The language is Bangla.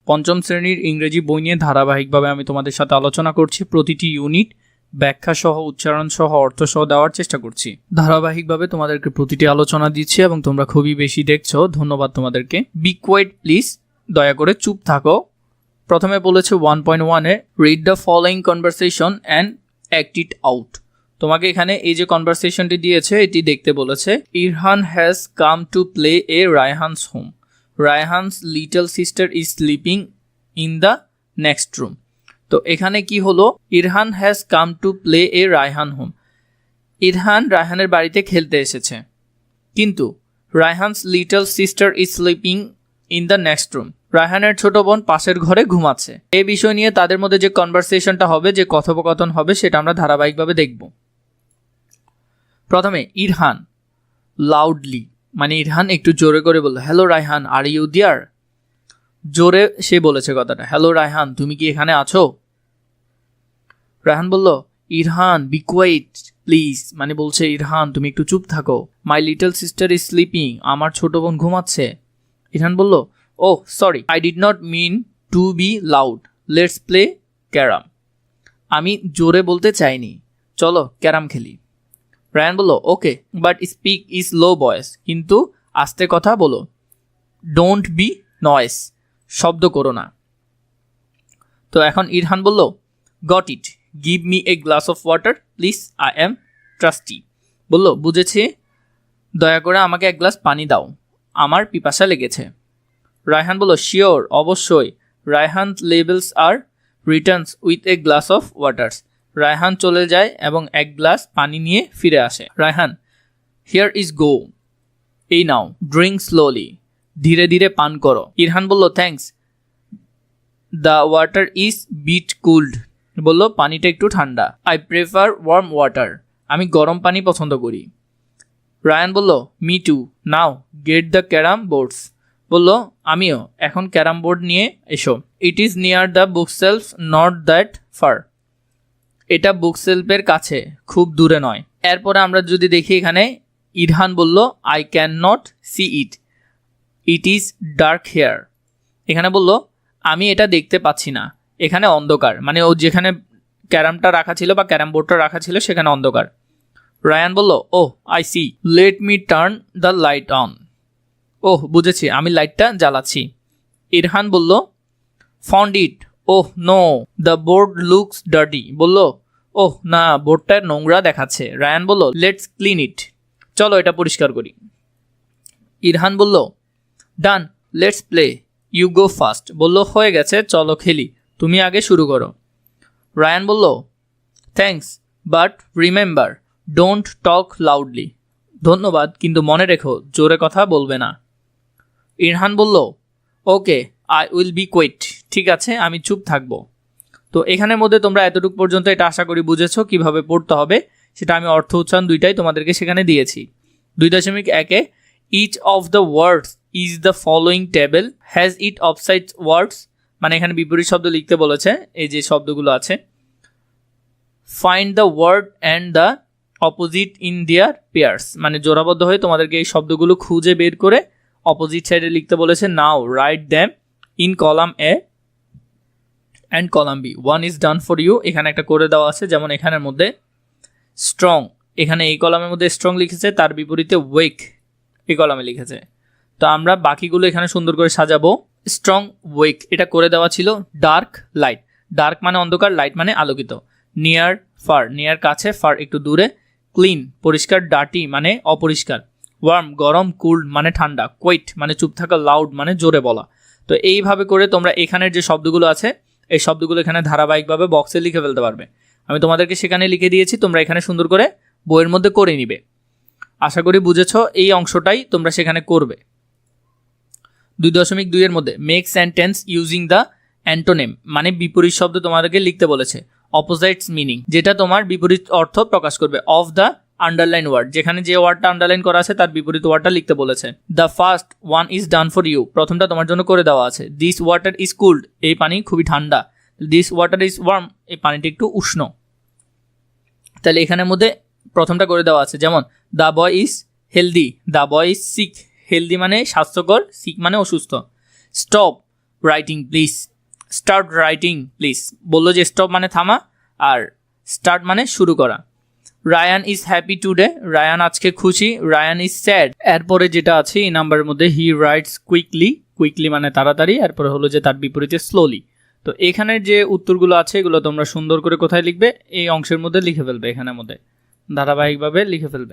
পঞ্চম শ্রেণীর ইংরেজি বই নিয়ে ধারাবাহিকভাবে আমি তোমাদের সাথে আলোচনা করছি। প্রতিটি ইউনিট ব্যাখ্যা সহ, উচ্চারণ সহ, অর্থ সহ দেওয়ার চেষ্টা করছি। ধারাবাহিকভাবে তোমাদেরকে প্রতিটি আলোচনা দিচ্ছি এবং তোমরা খুবই বেশি দেখছো, ধন্যবাদ তোমাদেরকে। বি কোয়েট প্লিজ, দয়া করে চুপ থাকো। প্রথমে বলেছে 1.1-এ read the following conversation and act it out. তোমাকে এখানে এই যে কনভারসেশনটি দিয়েছে এটি দেখতে বলেছে। Irhan has come to play a Rayhan's home. Rayhan's little sister is sleeping in the next room. তো এখানে কি হলো, Irhan has come to play a Rayhan home. Irhan রায়হানের বাড়িতে খেলতে এসেছে, কিন্তু Rayhan's little sister is sleeping in the next room. রায়হানের ছোট বোন পাশের ঘরে ঘুমাচ্ছে। এই বিষয় নিয়ে তাদের মধ্যে যে কনভারসেশনটা হবে, যে কথোপকথন হবে, সেটা আমরা ধারাবাহিকভাবে দেখব। প্রথমে ইরহান লাউডলি, মানে ইরহান একটু জোরে করে বলল, hello Raihan, are you there. জোরে সে বলেছে কথাটা, হ্যালো রায়হান, তুমি কি এখানে আছো? রায়হান বলল, ইরহান বি কোয়াইট প্লিজ, মানে বলছে ইরহান তুমি একটু চুপ থাকো। My little sister is sleeping, আমার ছোট বোন ঘুমাচ্ছে। ইরহান বলল, oh sorry, I did not mean to be loud, let's play carrom. আমি জোরে বলতে চাইনি, চলো ক্যারাম খেলি। রায়ান বলল, okay, but speak is low voice, কিন্তু আস্তে কথা বলো। ডোন্ট বি নয়েস, শব্দ করো না। তো এখন ইরহান বলল, got it, give me a glass of water please, I am trustee. বলল, বুঝেছি, দয়া করে আমাকে এক গ্লাস পানি দাও, আমার পিপাসা লেগেছে। রায়হান বলল, শিওর, অবশ্যই। রায়হান লেবেলস আর returns with a glass of waters. Raihan চলে যায় এবং এক গ্লাস পানি নিয়ে ফিরে আসে। রায়হান, হিয়ার ইজ গো, এই নাও, ড্রিঙ্ক স্লোলি, ধীরে ধীরে পান করো। ইরহান বলল, thanks, the water is bit cooled. বলল, পানিটা একটু ঠান্ডা। আই প্রেফার ওয়ার্ম ওয়াটার, আমি গরম পানি পছন্দ করি। রায়ান বলল, me two, now get the carrom boards. বলল, আমিও, এখন ক্যারাম বোর্ড নিয়ে এসো। It is near the book self, not that fur. এটা বুক সেলফের কাছে, খুব দূরে নয়। এরপরে আমরা যদি দেখি এখানে ইরহান বলল, I can not see it, it is dark here. এখানে বলল, আমি এটা দেখতে পাচ্ছি না, এখানে অন্ধকার, মানে ও যেখানে ক্যারামটা রাখা ছিল বা ক্যারাম বোর্ডটা রাখা ছিল সেখানে অন্ধকার। রায়ান বলল, oh I see, let me turn the light on. Oh বুঝেছি, আমি লাইটটা জ্বালাচ্ছি। ইরহান বলল, found it, oh no, the board looks dirty. বলল, ওহ না, বোর্ডটা নোংরা দেখাচ্ছে। রায়ান বলল, লেটস ক্লিন ইট, চলো এটা পরিষ্কার করি। ইরহান বলল, done, let's play, you go first. বলল, হয়ে গেছে, চলো খেলি, তুমি আগে শুরু করো। রায়ান বলল, thanks, but remember, don't talk loudly. ধন্যবাদ, কিন্তু মনে রেখো জোরে কথা বলবে না। ইরহান বলল, ওকে, আই উইল বি কোয়েট, ঠিক আছে, আমি চুপ থাকবো। তো এখানের মধ্যে তোমরা এতটুকু পর্যন্ত এটা আশা করি বুঝেছো কিভাবে পড়তে হবে, সেটা আমি অর্থ উচ্চারণ দুইটাই তোমাদেরকে সেখানে দিয়েছি। 2.1-এ each of the words is the following table, has it opposite words, মানে এখানে বিপরীত শব্দ লিখতে বলেছে, এই যে শব্দগুলো আছে। Find the word and the opposite in their pairs, মানে জোড়াবদ্ধ হয়ে তোমাদেরকে এই শব্দগুলো খুঁজে বের করে অপোজিট সাইডে লিখতে বলেছে। Now write them in column A and column B, one is done for you. এখানে একটা করে দেওয়া আছে, যেমন এখানের মধ্যে স্ট্রং, এখানে এই কলামের মধ্যে স্ট্রং লিখেছে, তার বিপরীতে ওয়েক এই কলামে লিখেছে। তো আমরা বাকিগুলো এখানে সুন্দর করে সাজাবো। স্ট্রং, ওয়েক, এটা করে দেওয়া ছিল। ডার্ক, লাইট, ডার্ক মানে অন্ধকার, লাইট মানে আলোকিত। নিয়ার, ফার, নিয়ার কাছে, ফার একটু দূরে। ক্লিন পরিষ্কার, ডার্টি মানে অপরিষ্কার। ওয়ার্ম গরম, কুল্ড মানে ঠান্ডা, কোয়েট মানে চুপ থাকা, লাউড মানে জোরে বলা। তো এইভাবে করে তোমরা এখানের যে শব্দগুলো আছে এই শব্দগুলো এখানে ধারাবাহিকভাবে বক্সে লিখে ফেলতে পারবে। আমি তোমাদেরকে সেখানে লিখে দিয়েছি, তোমরা এখানে সুন্দর করে বইয়ের মধ্যে করে নিবে। আশা করি বুঝেছ, এই অংশটাই তোমরা সেখানে করবে। 2.2-এর মধ্যে make sentence using the antonym, মানে বিপরীত শব্দ তোমাদেরকে লিখতে বলেছে। অপোজিটস মিনিং, যেটা তোমার বিপরীত অর্থ প্রকাশ করবে। অফ দ্য আন্ডারলাইন ওয়ার্ড, যেখানে যে ওয়ার্ডটা আন্ডারলাইন করা আছে তার বিপরীত ওয়ার্ডটা লিখতে বলেছে। The first one is done for you, প্রথমটা তোমার জন্য করে দেওয়া আছে। দিস ওয়াটার ইজ কুল্ড, এই পানি খুবই ঠান্ডা। দিস ওয়াটার ইজ ওয়ার্ম, এই পানিটা একটু উষ্ণ। তাহলে এখানের মধ্যে প্রথমটা করে দেওয়া আছে, যেমন the boy is healthy, the boy is sick, healthy মানে স্বাস্থ্যকর, সিক মানে অসুস্থ। Stop, writing please, start writing please. বললো যে স্টপ মানে থামা, আর স্টার্ট মানে শুরু করা। Rayan is happy today, Rayan আজকে খুশি। রায়ান ইজ স্যাড, এরপরে যেটা আছে এই নাম্বারের মধ্যে হি রাইটস কুইকলি, কুইকলি মানে তাড়াতাড়ি, এরপরে হলো যে তার বিপরীতে স্লোলি। তো এখানের যে উত্তরগুলো আছে এগুলো তোমরা সুন্দর করে কোথায় লিখবে, এই অংশের মধ্যে লিখে ফেলবে, এখানের মধ্যে ধারাবাহিকভাবে লিখে ফেলবে।